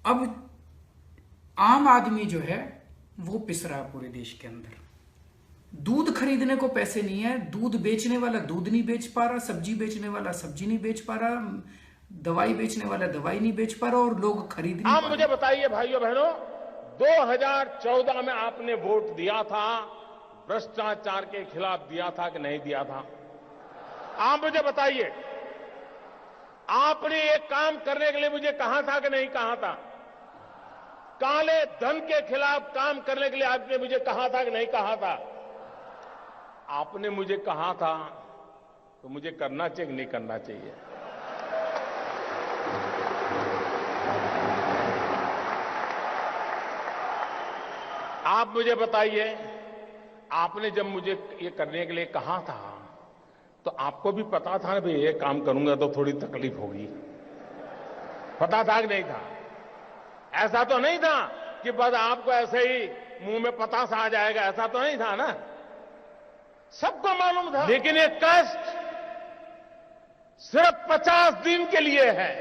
अब आम आदमी जो है वो पिस रहा है पूरे देश के अंदर। दूध खरीदने को पैसे नहीं है, दूध बेचने वाला दूध नहीं बेच पा रहा, सब्जी बेचने वाला सब्जी नहीं बेच पा रहा, दवाई बेचने वाला दवाई नहीं बेच पा रहा और लोग खरीद नहीं पा रहे। मुझे बताइए भाइयों बहनों, 2014 में आपने वोट दिया था, भ्रष्टाचार के खिलाफ दिया था कि नहीं दिया था? आप मुझे बताइए, आपने एक काम करने के लिए मुझे कहा था कि नहीं कहा था? काले धन के खिलाफ काम करने के लिए आपने मुझे कहा था कि नहीं कहा था? आपने मुझे कहा था तो मुझे करना चाहिए कि नहीं करना चाहिए? आप मुझे बताइए, आपने जब मुझे ये करने के लिए कहा था तो आपको भी पता था ना भाई ये काम करूंगा तो थोड़ी तकलीफ होगी? पता था कि नहीं था? ऐसा तो नहीं था कि बस आपको ऐसे ही मुंह में पतासा आ जाएगा, ऐसा तो नहीं था ना? सबको मालूम था। लेकिन ये कष्ट सिर्फ 50 दिन के लिए है।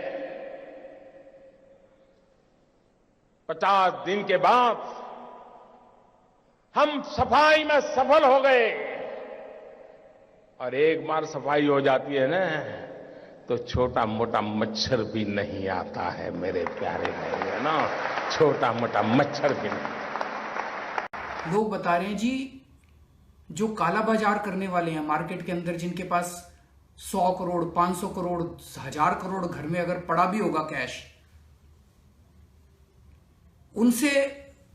50 दिन के बाद हम सफाई में सफल हो गए, और एक बार सफाई हो जाती है ना तो छोटा मोटा मच्छर भी नहीं आता है मेरे प्यारे भाई, है ना? छोटा मोटा मच्छर भी नहीं। लोग बता रहे हैं जी, जो काला बाजार करने वाले हैं मार्केट के अंदर, जिनके पास 100 करोड़ 500 करोड़ 1000 करोड़ घर में अगर पड़ा भी होगा कैश, उनसे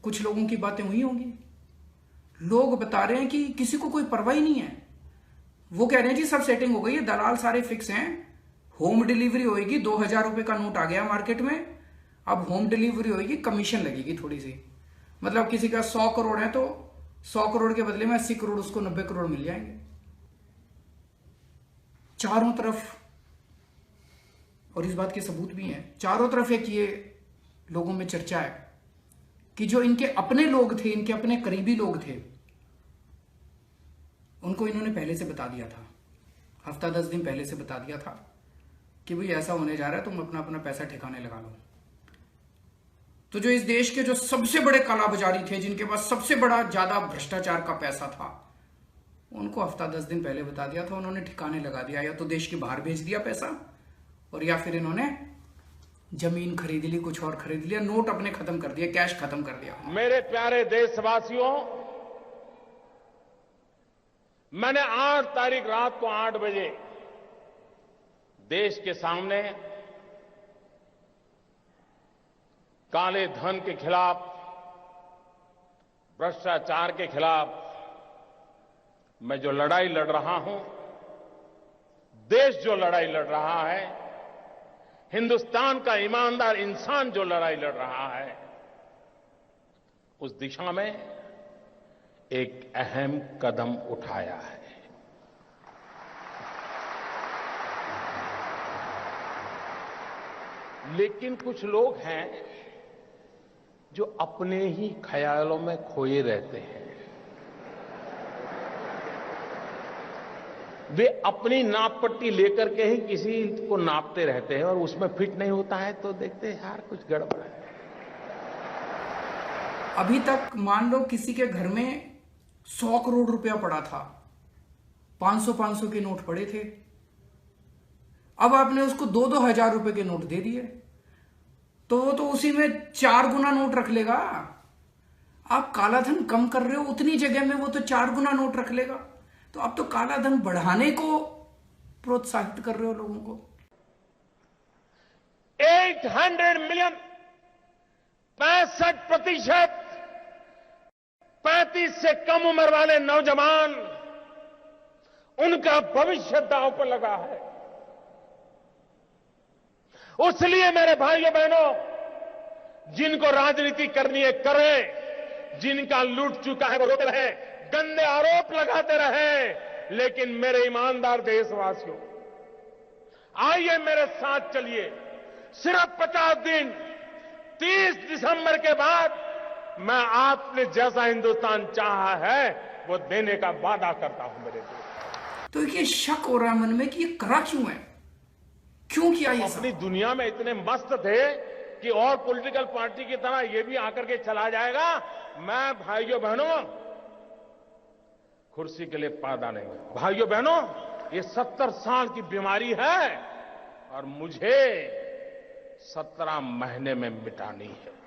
कुछ लोगों की बातें हुई होंगी। लोग बता रहे हैं कि किसी को कोई परवाह ही नहीं है। वो कह रहे हैं जी सब सेटिंग हो गई है, दलाल सारे फिक्स हैं, होम डिलीवरी होगी, 2000 रुपए का नोट आ गया मार्केट में, अब होम डिलीवरी होगी, कमीशन लगेगी थोड़ी सी। मतलब किसी का 100 करोड़ है तो 100 करोड़ के बदले में 80 करोड़ उसको 90 करोड़ मिल जाएंगे। चारों तरफ, और इस बात के सबूत भी हैं, चारों तरफ एक ये लोगों में चर्चा है कि जो इनके अपने लोग थे, इनके अपने करीबी लोग थे, उनको इन्होंने पहले से बता दिया था, हफ्ता 10 दिन पहले से बता दिया था कि भाई ऐसा होने जा रहा है, तुम अपना अपना पैसा ठिकाने लगा लो। तो जो इस देश के जो सबसे बड़े कालाबाजारी थे, जिनके पास सबसे बड़ा ज्यादा भ्रष्टाचार का पैसा था, उनको हफ्ता 10 दिन पहले बता दिया था, उन्होंने ठिकाने लगा दिया। या तो देश के बाहर भेज दिया पैसा, और या फिर इन्होंने जमीन खरीद ली, कुछ और खरीद लिया, नोट अपने खत्म कर दिया, कैश खत्म कर दिया। मेरे प्यारे देशवासियों, मैंने 8 तारीख रात को 8 बजे देश के सामने काले धन के खिलाफ, भ्रष्टाचार के खिलाफ मैं जो लड़ाई लड़ रहा हूं, देश जो लड़ाई लड़ रहा है, हिंदुस्तान का ईमानदार इंसान जो लड़ाई लड़ रहा है, उस दिशा में एक अहम कदम उठाया है। लेकिन कुछ लोग हैं जो अपने ही ख्यालों में खोए रहते हैं। वे अपनी नाप पट्टी लेकर के ही किसी को नापते रहते हैं, और उसमें फिट नहीं होता है तो देखते हैं यार कुछ गड़बड़ है। अभी तक मान लो किसी के घर में 100 करोड़ रुपया पड़ा था, 500 के नोट पड़े थे, अब आपने उसको 2-2 हजार रुपए के नोट दे दिए, तो वो तो उसी में 4 गुना नोट रख लेगा। आप काला धन कम कर रहे हो, उतनी जगह में वो तो 4 गुना नोट रख लेगा। तो अब तो काला धन बढ़ाने को प्रोत्साहित कर रहे हो लोगों को। 800 मिलियन, 65% 35 से कम उम्र वाले नौजवान, उनका भविष्य दांव पर लगा है। उसलिए मेरे भाइयों बहनों, जिनको राजनीति करनी है करें, जिनका लूट चुका है वो रोते रहे, गंदे आरोप लगाते रहे, लेकिन मेरे ईमानदार देशवासियों, आइए मेरे साथ चलिए। सिर्फ 50 दिन, 30 दिसंबर के बाद मैं आपने जैसा हिंदुस्तान चाहा है वो देने का वादा करता हूं मेरे दोस्त। तो ये शक हो रहा है मन में कि ये करा क्यों है, क्यों किया ये सब? अपनी दुनिया में इतने मस्त थे कि और पॉलिटिकल पार्टी की तरह ये भी आकर के चला जाएगा, मैं भाइयों बहनों कुर्सी के लिए पैदा नहीं हूं। भाइयों बहनों, ये 70 साल की बीमारी है और मुझे 17 महीने में मिटानी है।